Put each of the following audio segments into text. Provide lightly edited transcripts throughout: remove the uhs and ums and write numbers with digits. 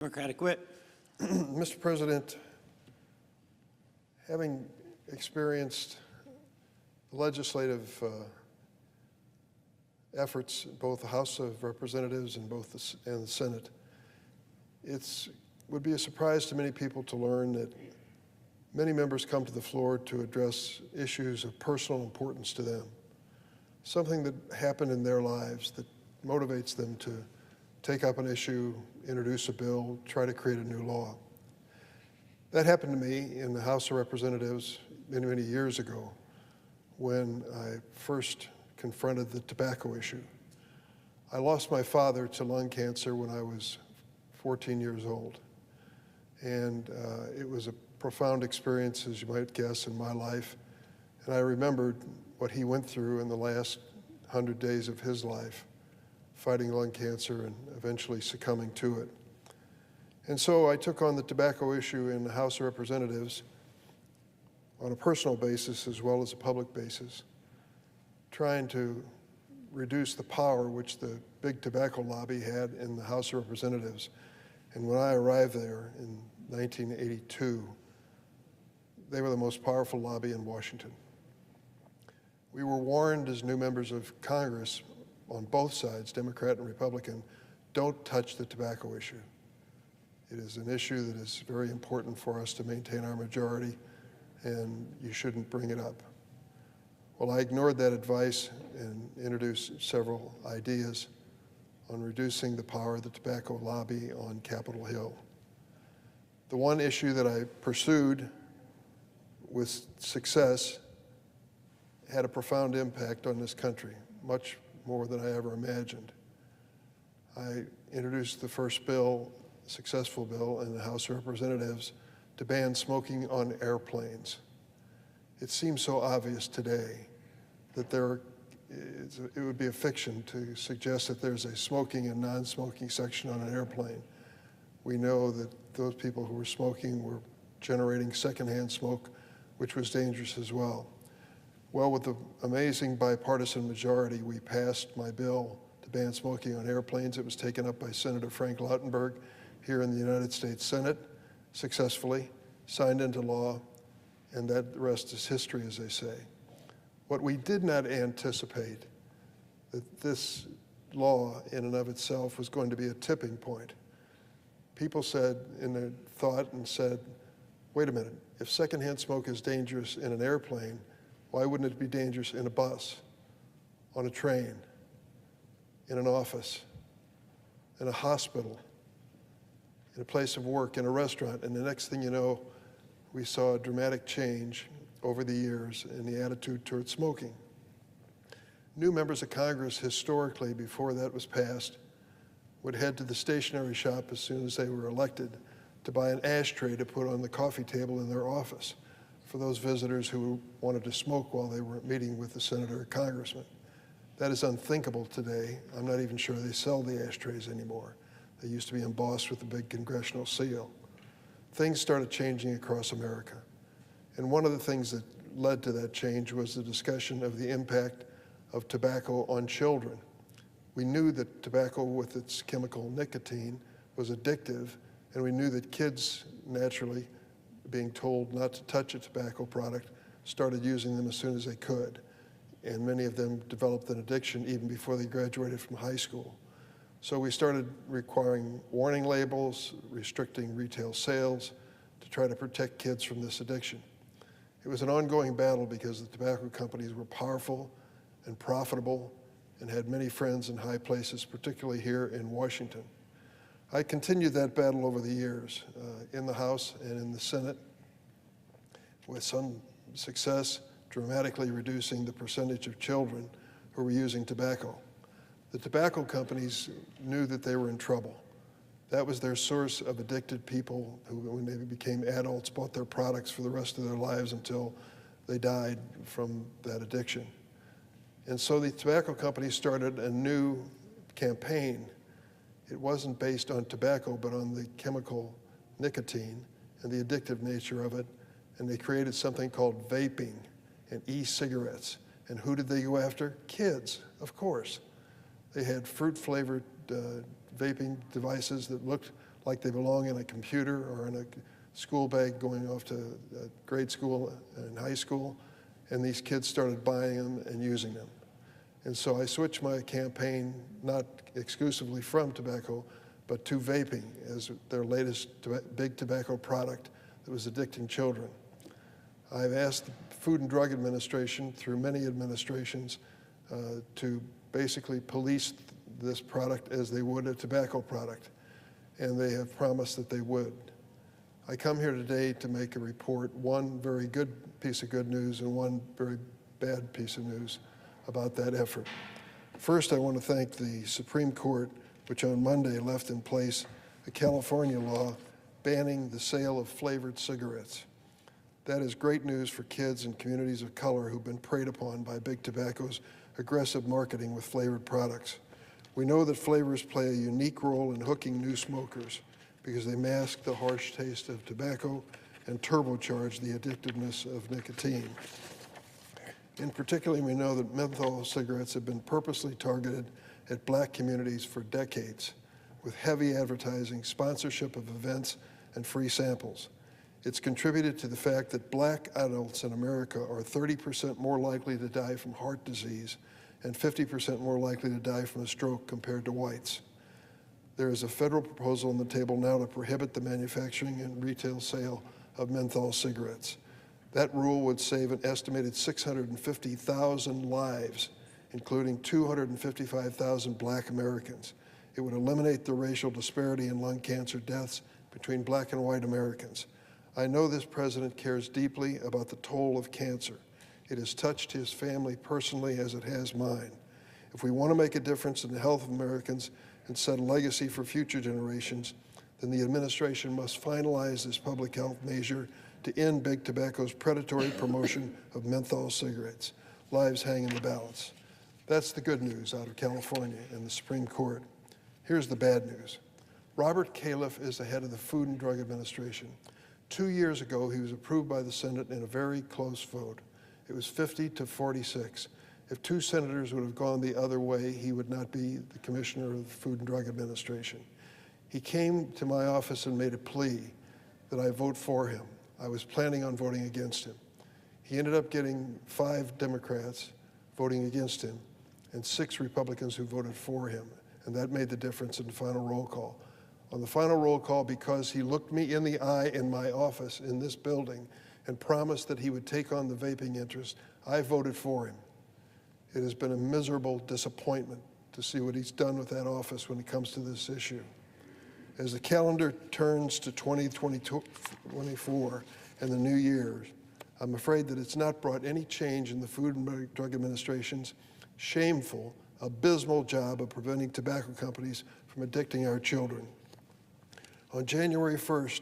Democratic whip. Mr. President, having experienced legislative efforts in both the House of Representatives and the Senate, it would be a surprise to many people to learn that many members come to the floor to address issues of personal importance to them, something that happened in their lives that motivates them to take up an issue, introduce a bill, try to create a new law. That happened to me in the House of Representatives many, many years ago when I first confronted the tobacco issue. I lost my father to lung cancer when I was 14 years old. And it was a profound experience, as you might guess, in my life. And I remembered what he went through in the last 100 days of his life, fighting lung cancer and eventually succumbing to it. And so I took on the tobacco issue in the House of Representatives on a personal basis as well as a public basis, trying to reduce the power which the big tobacco lobby had in the House of Representatives. And when I arrived there in 1982, they were the most powerful lobby in Washington. We were warned as new members of Congress on both sides, Democrat and Republican, don't touch the tobacco issue. It is an issue that is very important for us to maintain our majority, and you shouldn't bring it up. Well, I ignored that advice and introduced several ideas on reducing the power of the tobacco lobby on Capitol Hill. The one issue that I pursued with success had a profound impact on this country, much more than I ever imagined. I introduced the first bill, successful bill in the House of Representatives to ban smoking on airplanes. It seems so obvious today that it would be a fiction to suggest that there's a smoking and non-smoking section on an airplane. We know that those people who were smoking were generating secondhand smoke, which was dangerous as well. Well, with the amazing bipartisan majority, we passed my bill to ban smoking on airplanes. It was taken up by Senator Frank Lautenberg here in the United States Senate, successfully signed into law, and that the rest is history, as they say. What we did not anticipate, that this law in and of itself was going to be a tipping point. People said, in their thought and said, wait a minute, if secondhand smoke is dangerous in an airplane, why wouldn't it be dangerous in a bus, on a train, in an office, in a hospital, in a place of work, in a restaurant? And the next thing you know, we saw a dramatic change over the years in the attitude toward smoking. New members of Congress, historically, before that was passed, would head to the stationery shop as soon as they were elected to buy an ashtray to put on the coffee table in their office for those visitors who wanted to smoke while they were meeting with the senator or congressman. That is unthinkable today. I'm not even sure they sell the ashtrays anymore. They used to be embossed with a big congressional seal. Things started changing across America. And one of the things that led to that change was the discussion of the impact of tobacco on children. We knew that tobacco with its chemical nicotine was addictive, and we knew that kids, naturally, being told not to touch a tobacco product, started using them as soon as they could. And many of them developed an addiction even before they graduated from high school. So we started requiring warning labels, restricting retail sales to try to protect kids from this addiction. It was an ongoing battle because the tobacco companies were powerful and profitable and had many friends in high places, particularly here in Washington. I continued that battle over the years in the House and in the Senate with some success, dramatically reducing the percentage of children who were using tobacco. The tobacco companies knew that they were in trouble. That was their source of addicted people who, when they became adults, bought their products for the rest of their lives until they died from that addiction. And so the tobacco companies started a new campaign. It wasn't based on tobacco, but on the chemical nicotine and the addictive nature of it. And they created something called vaping and e-cigarettes. And who did they go after? Kids, of course. They had fruit-flavored vaping devices that looked like they belong in a computer or in a school bag going off to grade school and high school, and these kids started buying them and using them. And so I switched my campaign not exclusively from tobacco, but to vaping as their latest big tobacco product that was addicting children. I've asked the Food and Drug Administration through many administrations to basically police this product as they would a tobacco product, and they have promised that they would. I come here today to make a report, one very good piece of good news and one very bad piece of news about that effort. First, I want to thank the Supreme Court, which on Monday left in place a California law banning the sale of flavored cigarettes. That is great news for kids and communities of color who've been preyed upon by big tobacco's aggressive marketing with flavored products. We know that flavors play a unique role in hooking new smokers because they mask the harsh taste of tobacco and turbocharge the addictiveness of nicotine. In particular, we know that menthol cigarettes have been purposely targeted at black communities for decades with heavy advertising, sponsorship of events, and free samples. It's contributed to the fact that black adults in America are 30% more likely to die from heart disease and 50% more likely to die from a stroke compared to whites. There is a federal proposal on the table now to prohibit the manufacturing and retail sale of menthol cigarettes. That rule would save an estimated 650,000 lives, including 255,000 black Americans. It would eliminate the racial disparity in lung cancer deaths between black and white Americans. I know this president cares deeply about the toll of cancer. It has touched his family personally as it has mine. If we want to make a difference in the health of Americans and set a legacy for future generations, then the administration must finalize this public health measure to end big tobacco's predatory promotion of menthol cigarettes. Lives hang in the balance. That's the good news out of California and the Supreme Court. Here's the bad news. Robert Califf is the head of the Food and Drug Administration. 2 years ago, he was approved by the Senate in a very close vote. It was 50 to 46. If 2 senators would have gone the other way, he would not be the commissioner of the Food and Drug Administration. He came to my office and made a plea that I vote for him. I was planning on voting against him. He ended up getting 5 Democrats voting against him and 6 Republicans who voted for him, and that made the difference in the final roll call. On the final roll call, because he looked me in the eye in my office in this building and promised that he would take on the vaping interest, I voted for him. It has been a miserable disappointment to see what he's done with that office when it comes to this issue. As the calendar turns to 2024 and the new year, I'm afraid that it's not brought any change in the Food and Drug Administration's shameful, abysmal job of preventing tobacco companies from addicting our children. On January 1st,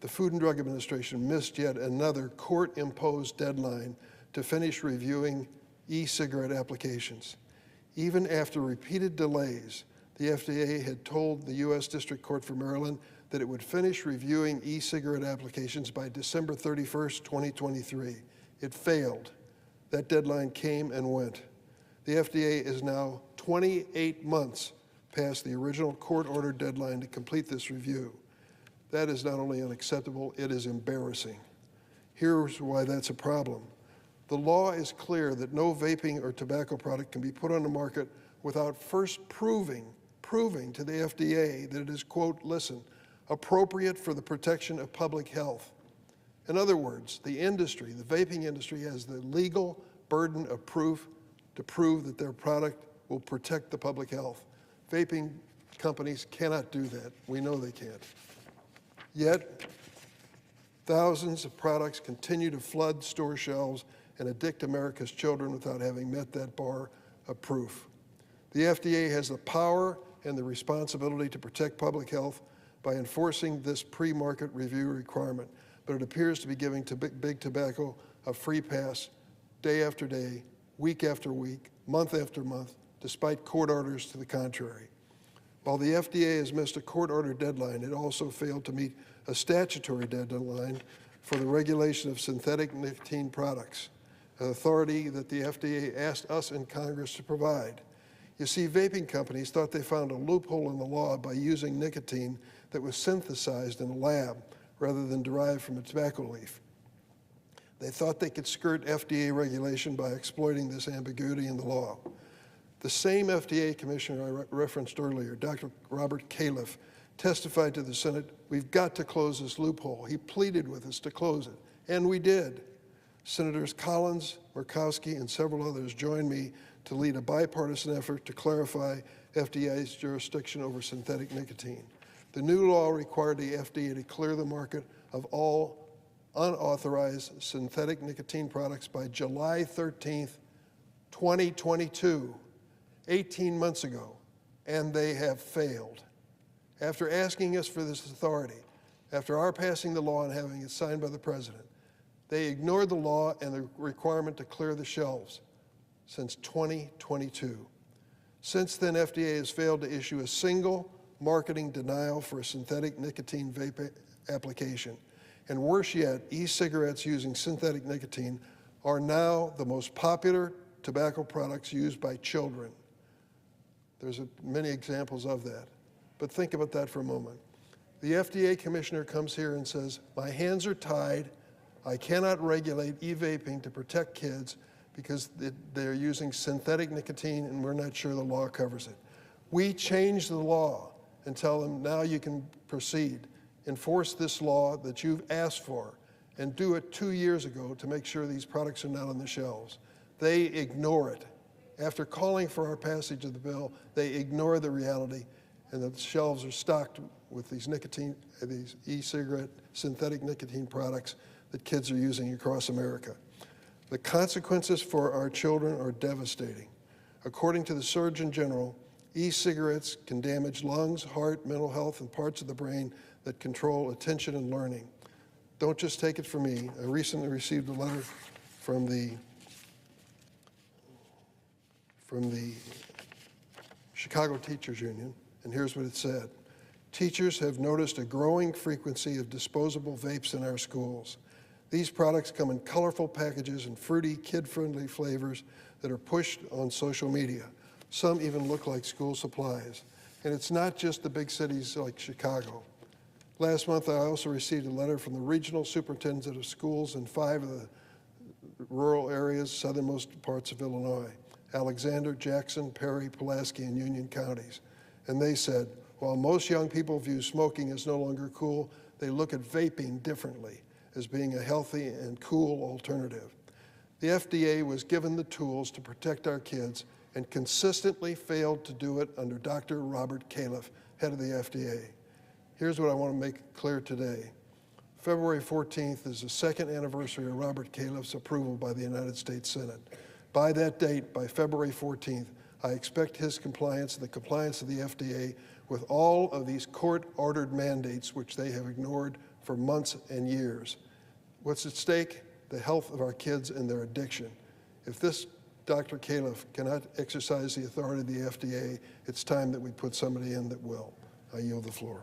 the Food and Drug Administration missed yet another court-imposed deadline to finish reviewing e-cigarette applications. Even after repeated delays, the FDA had told the U.S. District Court for Maryland that it would finish reviewing e-cigarette applications by December 31st, 2023. It failed. That deadline came and went. The FDA is now 28 months past the original court-ordered deadline to complete this review. That is not only unacceptable, it is embarrassing. Here's why that's a problem. The law is clear that no vaping or tobacco product can be put on the market without first proving to the FDA that it is, quote, listen, appropriate for the protection of public health. In other words, the industry, the vaping industry, has the legal burden of proof to prove that their product will protect the public health. Vaping companies cannot do that. We know they can't. Yet, thousands of products continue to flood store shelves and addict America's children without having met that bar of proof. The FDA has the power and the responsibility to protect public health by enforcing this pre-market review requirement, but it appears to be giving to big tobacco a free pass day after day, week after week, month after month, despite court orders to the contrary. While the FDA has missed a court-ordered deadline, it also failed to meet a statutory deadline for the regulation of synthetic nicotine products, an authority that the FDA asked us in Congress to provide. You see, vaping companies thought they found a loophole in the law by using nicotine that was synthesized in a lab rather than derived from a tobacco leaf. They thought they could skirt FDA regulation by exploiting this ambiguity in the law. The same FDA commissioner I referenced earlier, Dr. Robert Califf, testified to the Senate, "We've got to close this loophole." He pleaded with us to close it, and we did. Senators Collins, Murkowski, and several others joined me to lead a bipartisan effort to clarify FDA's jurisdiction over synthetic nicotine. The new law required the FDA to clear the market of all unauthorized synthetic nicotine products by July 13th, 2022, 18 months ago, and they have failed. After asking us for this authority, after our passing the law and having it signed by the President, they ignored the law and the requirement to clear the shelves since 2022. Since then, FDA has failed to issue a single marketing denial for a synthetic nicotine vape application. And worse yet, e-cigarettes using synthetic nicotine are now the most popular tobacco products used by children. There's many examples of that. But think about that for a moment. The FDA commissioner comes here and says, "My hands are tied. I cannot regulate e-vaping to protect kids because they're using synthetic nicotine and we're not sure the law covers it." We change the law and tell them, now you can proceed. Enforce this law that you've asked for and do it 2 years ago to make sure these products are not on the shelves. They ignore it. After calling for our passage of the bill, they ignore the reality, and the shelves are stocked with these e-cigarette synthetic nicotine products that kids are using across America. The consequences for our children are devastating. According to the Surgeon General, e-cigarettes can damage lungs, heart, mental health, and parts of the brain that control attention and learning. Don't just take it from me. I recently received a letter from the Chicago Teachers Union, and here's what it said. Teachers have noticed a growing frequency of disposable vapes in our schools. These products come in colorful packages and fruity, kid-friendly flavors that are pushed on social media. Some even look like school supplies. And it's not just the big cities like Chicago. Last month, I also received a letter from the regional superintendents of schools in 5 of the rural areas, southernmost parts of Illinois, Alexander, Jackson, Perry, Pulaski, and Union counties. And they said, while most young people view smoking as no longer cool, they look at vaping differently, as being a healthy and cool alternative. The FDA was given the tools to protect our kids and consistently failed to do it under Dr. Robert Califf, head of the FDA. Here's what I want to make clear today. February 14th is the second anniversary of Robert Califf's approval by the United States Senate. By that date, by February 14th, I expect his compliance and the compliance of the FDA with all of these court-ordered mandates, which they have ignored for months and years. What's at stake? The health of our kids and their addiction. If this Dr. Califf cannot exercise the authority of the FDA, it's time that we put somebody in that will. I yield the floor.